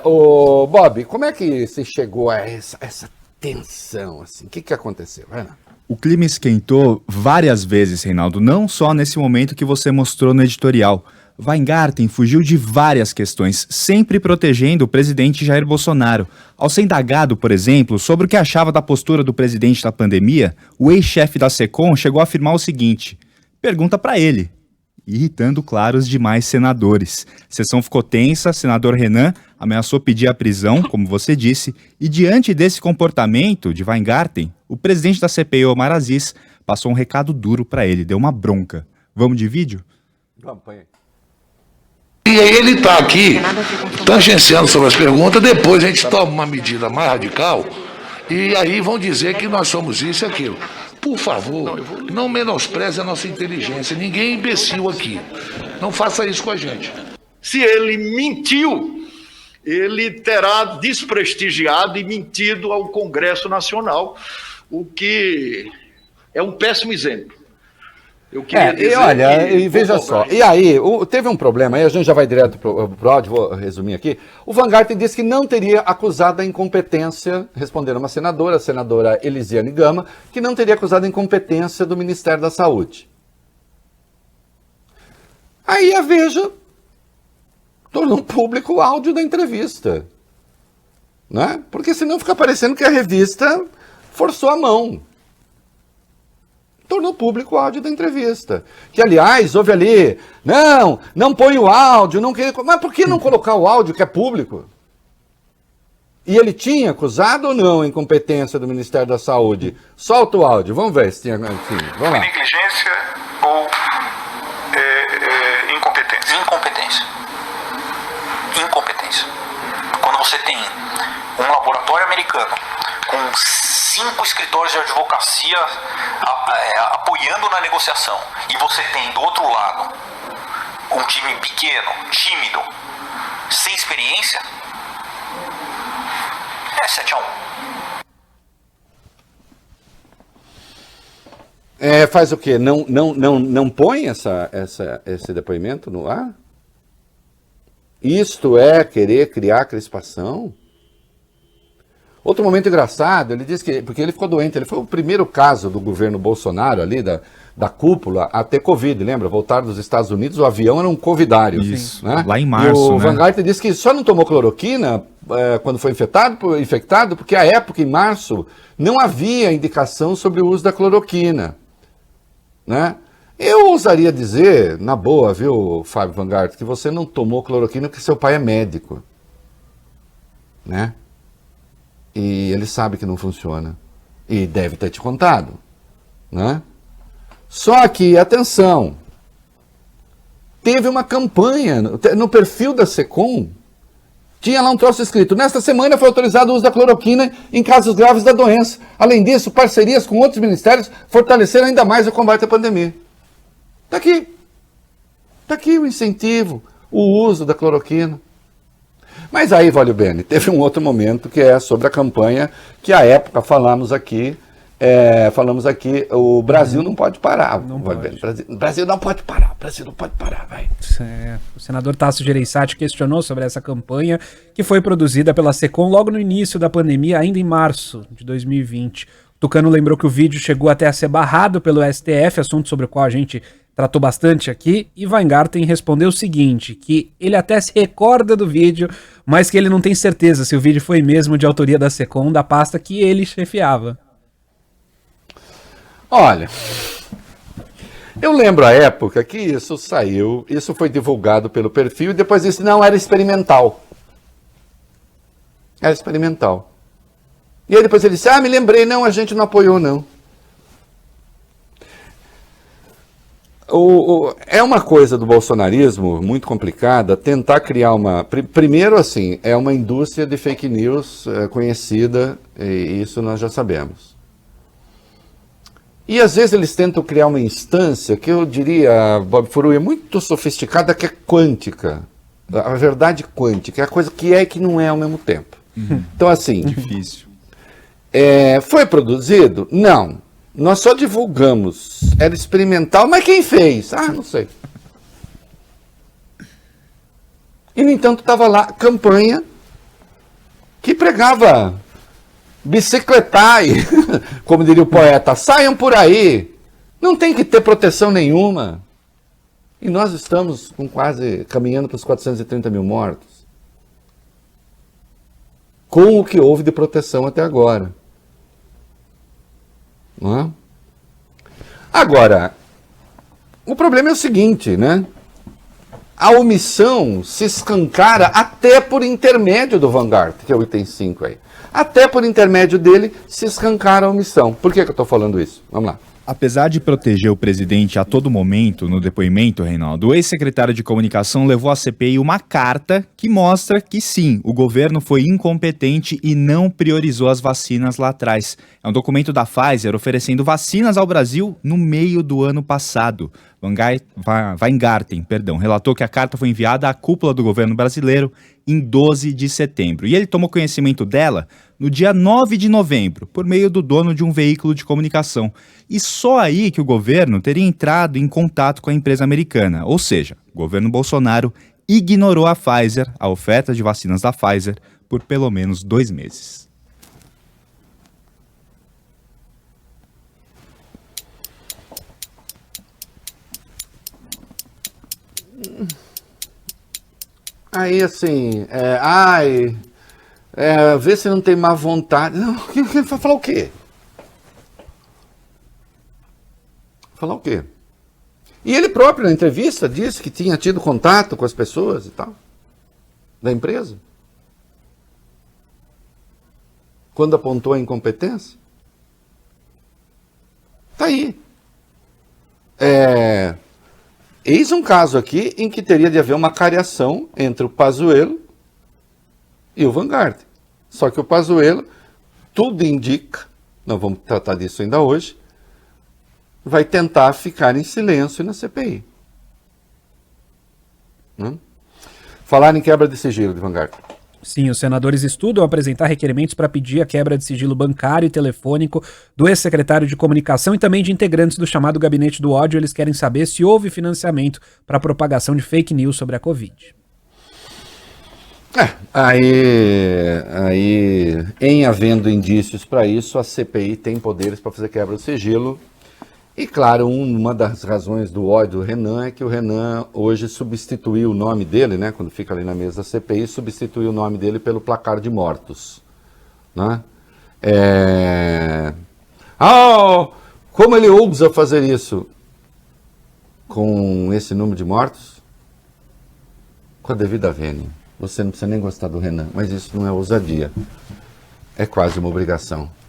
Ô, Bob, como é que você chegou a essa tensão, assim? O que aconteceu? O clima esquentou várias vezes, Reinaldo, não só nesse momento que você mostrou no editorial. Weingarten fugiu de várias questões, sempre protegendo o presidente Jair Bolsonaro. Ao ser indagado, por exemplo, sobre o que achava da postura do presidente na pandemia, o ex-chefe da SECOM chegou a afirmar o seguinte: pergunta para ele, irritando, claro, os demais senadores. A sessão ficou tensa, senador Renan ameaçou pedir a prisão, como você disse, e diante desse comportamento de Weingarten, o presidente da CPI, Omar Aziz, passou um recado duro para ele, deu uma bronca. Vamos de vídeo? Vamos, põe aí. E aí ele está aqui, tangenciando sobre as perguntas, depois a gente toma uma medida mais radical, e aí vão dizer que nós somos isso e aquilo. Por favor, não menospreze a nossa inteligência, ninguém é imbecil aqui. Não faça isso com a gente. Se ele mentiu, ele terá desprestigiado e mentido ao Congresso Nacional, o que é um péssimo exemplo. Eu queria dizer e veja só, e aí, teve um problema, aí a gente já vai direto pro áudio, vou resumir aqui. O Weingarten disse que não teria acusado a incompetência, respondendo uma senadora, a senadora Elisiane Gama, que não teria acusado a incompetência do Ministério da Saúde. Aí a Veja tornou público o áudio da entrevista, né? Porque senão fica parecendo que a revista forçou a mão. Tornou público o áudio da entrevista. Que, aliás, houve ali, não põe o áudio, não queria... Mas por que não colocar o áudio que é público? E ele tinha acusado ou não a incompetência do Ministério da Saúde? Solta o áudio, vamos ver se tinha... Enfim, vamos lá. Negligência ou incompetência? Incompetência. Quando você tem um laboratório americano com 5 escritórios de advocacia apoiando na negociação, e você tem do outro lado um time pequeno, tímido, sem experiência, é 7-1. Faz o quê? Não põe esse depoimento no ar? Isto é querer criar crispação? Outro momento engraçado, ele disse que, porque ele ficou doente, ele foi o primeiro caso do governo Bolsonaro ali, da cúpula, a ter Covid, lembra? Voltaram dos Estados Unidos, o avião era um covidário. Isso, né? Lá em março, e o né? Weingarten disse que só não tomou cloroquina quando foi infectado, porque à época, em março, não havia indicação sobre o uso da cloroquina, né? Eu ousaria dizer, na boa, viu, Fábio Weingarten, que você não tomou cloroquina porque seu pai é médico, né? E ele sabe que não funciona. E deve ter te contado, né? Só que, atenção, teve uma campanha no perfil da SECOM, tinha lá um troço escrito: nesta semana foi autorizado o uso da cloroquina em casos graves da doença. Além disso, parcerias com outros ministérios fortaleceram ainda mais o combate à pandemia. Está aqui. Está aqui o incentivo, o uso da cloroquina. Mas aí, Valio Bene, teve um outro momento que é sobre a campanha que à época falamos aqui, o Brasil não pode parar. Não pode. Brasil não pode parar, vai. O senador Tasso Gereissati questionou sobre essa campanha que foi produzida pela SECOM logo no início da pandemia, ainda em março de 2020. O Tucano lembrou que o vídeo chegou até a ser barrado pelo STF, assunto sobre o qual a gente tratou bastante aqui, e Weingarten respondeu o seguinte, que ele até se recorda do vídeo, mas que ele não tem certeza se o vídeo foi mesmo de autoria da SECOM, da pasta que ele chefiava. Olha, eu lembro a época que isso saiu, isso foi divulgado pelo perfil, e depois disse, não, era experimental. Era experimental. E aí depois ele disse, me lembrei, não, a gente não apoiou, não. É uma coisa do bolsonarismo muito complicada tentar criar uma... Primeiro, assim, é uma indústria de fake news conhecida, e isso nós já sabemos. E às vezes eles tentam criar uma instância que eu diria, Bob Furui, é muito sofisticada, que é quântica. A verdade quântica é a coisa que é e que não é ao mesmo tempo. Então, assim... Difícil. Foi produzido? Não. Nós só divulgamos. Era experimental, mas quem fez? Não sei. E, no entanto, estava lá campanha que pregava bicicletai, como diria o poeta, saiam por aí, não tem que ter proteção nenhuma. E nós estamos com quase caminhando para os 430 mil mortos, com o que houve de proteção até agora. Não é? Agora, o problema é o seguinte, né? A omissão se escancara até por intermédio do Vanguard, que é o item 5 aí. Até por intermédio dele se escancara a omissão. Por que eu estou falando isso? Vamos lá. Apesar de proteger o presidente a todo momento no depoimento, Reinaldo, o ex-secretário de comunicação levou à CPI uma carta que mostra que sim, o governo foi incompetente e não priorizou as vacinas lá atrás. É um documento da Pfizer oferecendo vacinas ao Brasil no meio do ano passado. Weingarten, relatou que a carta foi enviada à cúpula do governo brasileiro em 12 de setembro. E ele tomou conhecimento dela no dia 9 de novembro, por meio do dono de um veículo de comunicação. E só aí que o governo teria entrado em contato com a empresa americana. Ou seja, o governo Bolsonaro ignorou a Pfizer, a oferta de vacinas da Pfizer, por pelo menos 2 meses. Aí, assim, vê se não tem má vontade. Não, vai falar o quê? Falar o quê? E ele próprio, na entrevista, disse que tinha tido contato com as pessoas e tal, da empresa. Quando apontou a incompetência. Tá aí. Eis um caso aqui em que teria de haver uma cariação entre o Pazuello e o Vanguard. Só que o Pazuello, tudo indica, nós vamos tratar disso ainda hoje, vai tentar ficar em silêncio na CPI. Falar em quebra de sigilo de Vanguard. Sim, os senadores estudam apresentar requerimentos para pedir a quebra de sigilo bancário e telefônico do ex-secretário de comunicação e também de integrantes do chamado Gabinete do Ódio. Eles querem saber se houve financiamento para a propagação de fake news sobre a Covid. Em havendo indícios para isso, a CPI tem poderes para fazer quebra de sigilo. E, claro, uma das razões do ódio do Renan é que o Renan hoje substituiu o nome dele, né, quando fica ali na mesa da CPI, substituiu o nome dele pelo placar de mortos. Né? Como ele ousa fazer isso com esse número de mortos? Com a devida vênia. Você não precisa nem gostar do Renan, mas isso não é ousadia. É quase uma obrigação.